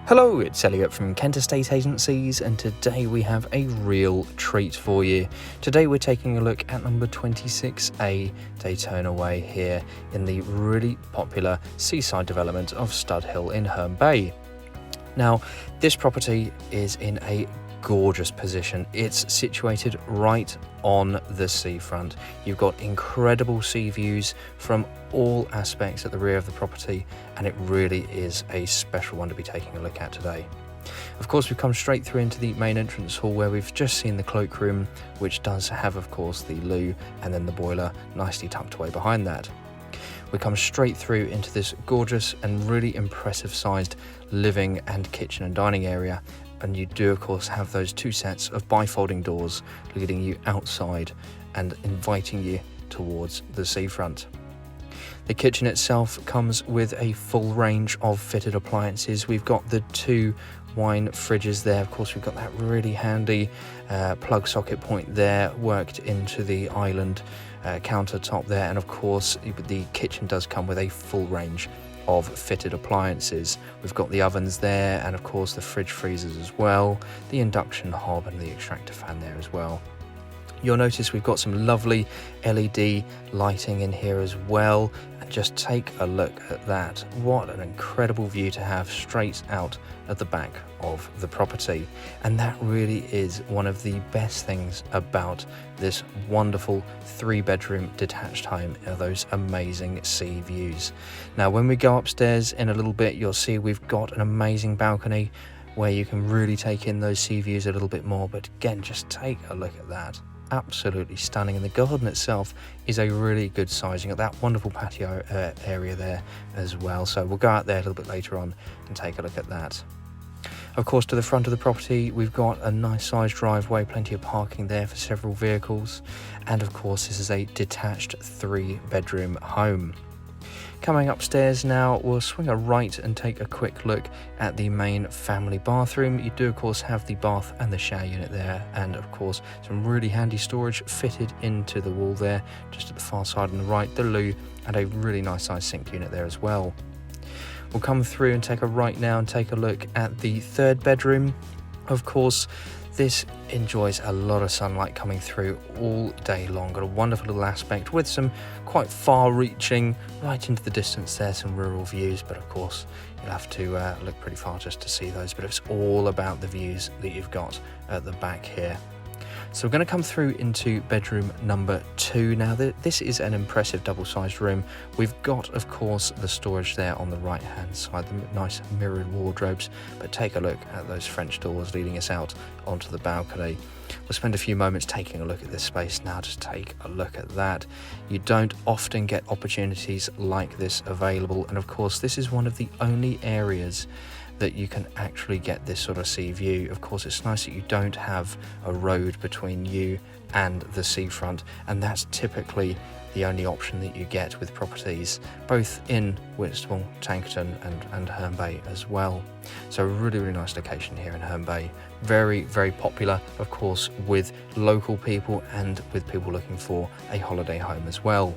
Hello, it's Elliot from Kent Estate Agencies, and today we have a real treat for you. Today we're taking a look at number 26A Daytona Way here in the really popular seaside development of Stud Hill in Herne Bay. Now, this property is in a gorgeous position. It's situated right on the seafront. You've got incredible sea views from all aspects at the rear of the property, and it really is a special one to be taking a look at today. Of course, we've come straight through into the main entrance hall where we've just seen the cloakroom, which does have, of course, the loo and then the boiler nicely tucked away behind that. We come straight through into this gorgeous and really impressive sized living and kitchen and dining area, and you do of course have those two sets of bifolding doors leading you outside and inviting you towards the seafront. The kitchen itself comes with a full range of fitted appliances. We've got the two wine fridges there. Of course, we've got that really handy plug socket point there worked into the island countertop there, and of course the kitchen does come with a full range of fitted appliances. We've got the ovens there, and of course the fridge freezers as well, the induction hob and the extractor fan there as well. You'll notice we've got some lovely LED lighting in here as well, and just take a look at that. What an incredible view to have straight out at the back of the property, and that really is one of the best things about this wonderful 3-bedroom detached home, are those amazing sea views. Now when we go upstairs in a little bit, you'll see we've got an amazing balcony where you can really take in those sea views a little bit more, but again, just take a look at that. Absolutely stunning, and the garden itself is a really good sizing at that wonderful patio area there as well. So we'll go out there a little bit later on and take a look at that. Of course, to the front of the property we've got a nice sized driveway, plenty of parking there for several vehicles, and of course this is a detached 3-bedroom home. Coming upstairs now, we'll swing a right and take a quick look at the main family bathroom. You do of course have the bath and the shower unit there, and of course some really handy storage fitted into the wall there just at the far side on the right, the loo, and a really nice sized sink unit there as well. We'll come through and take a right now and take a look at the 3rd bedroom. Of course, this enjoys a lot of sunlight coming through all day long. Got a wonderful little aspect with some quite far-reaching, right into the distance there, some rural views, but of course you'll have to look pretty far just to see those, but it's all about the views that you've got at the back here. So we're going to come through into bedroom number 2 now. This is an impressive double-sized room. We've got, of course, the storage there on the right-hand side, the nice mirrored wardrobes, but take a look at those French doors leading us out onto the balcony. We'll spend a few moments taking a look at this space now. Just take a look at that. You don't often get opportunities like this available, and of course this is one of the only areas that you can actually get this sort of sea view. Of course, it's nice that you don't have a road between you and the seafront, and that's typically the only option that you get with properties both in Whitstable, Tankerton and Herne Bay as well. So a really, really nice location here in Herne Bay. Very, very popular, of course, with local people and with people looking for a holiday home as well.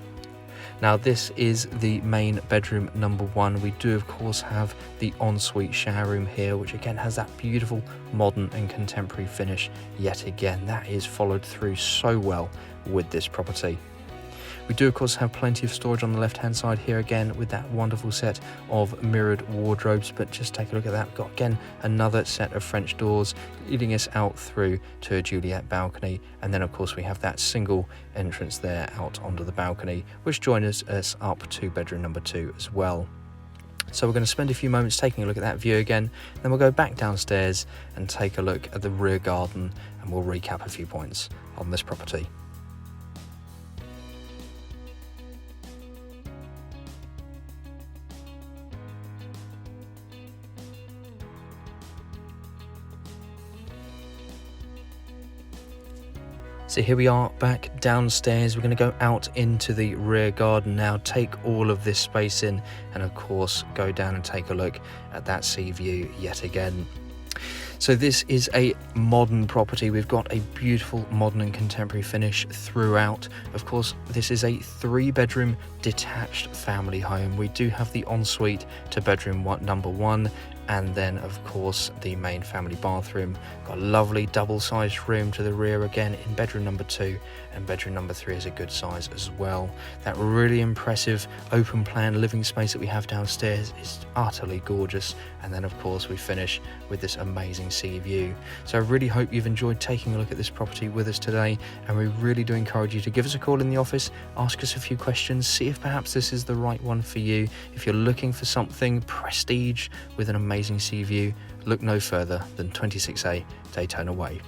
Now this is the main bedroom number 1. We do of course have the ensuite shower room here, which again has that beautiful modern and contemporary finish yet again. That is followed through so well with this property. We do of course have plenty of storage on the left hand side here again with that wonderful set of mirrored wardrobes, but just take a look at that. We've got again another set of French doors leading us out through to a Juliet balcony, and then of course we have that single entrance there out onto the balcony, which joins us up to bedroom number 2 as well. So we're going to spend a few moments taking a look at that view again, then we'll go back downstairs and take a look at the rear garden, and we'll recap a few points on this property. So here we are back downstairs. We're going to go out into the rear garden now, take all of this space in, and of course go down and take a look at that sea view yet again. So this is a modern property. We've got a beautiful modern and contemporary finish throughout. Of course, this is a 3-bedroom detached family home. We do have the ensuite to bedroom number 1, and then of course the main family bathroom. Got a lovely double-sized room to the rear again in bedroom number 2, and bedroom number 3 is a good size as well. That really impressive open plan living space that we have downstairs is utterly gorgeous, and then of course we finish with this amazing sea view. So I really hope you've enjoyed taking a look at this property with us today, and we really do encourage you to give us a call in the office, ask us a few questions, see if perhaps this is the right one for you. If you're looking for something prestige with an amazing sea view, look no further than 26A Daytona Way.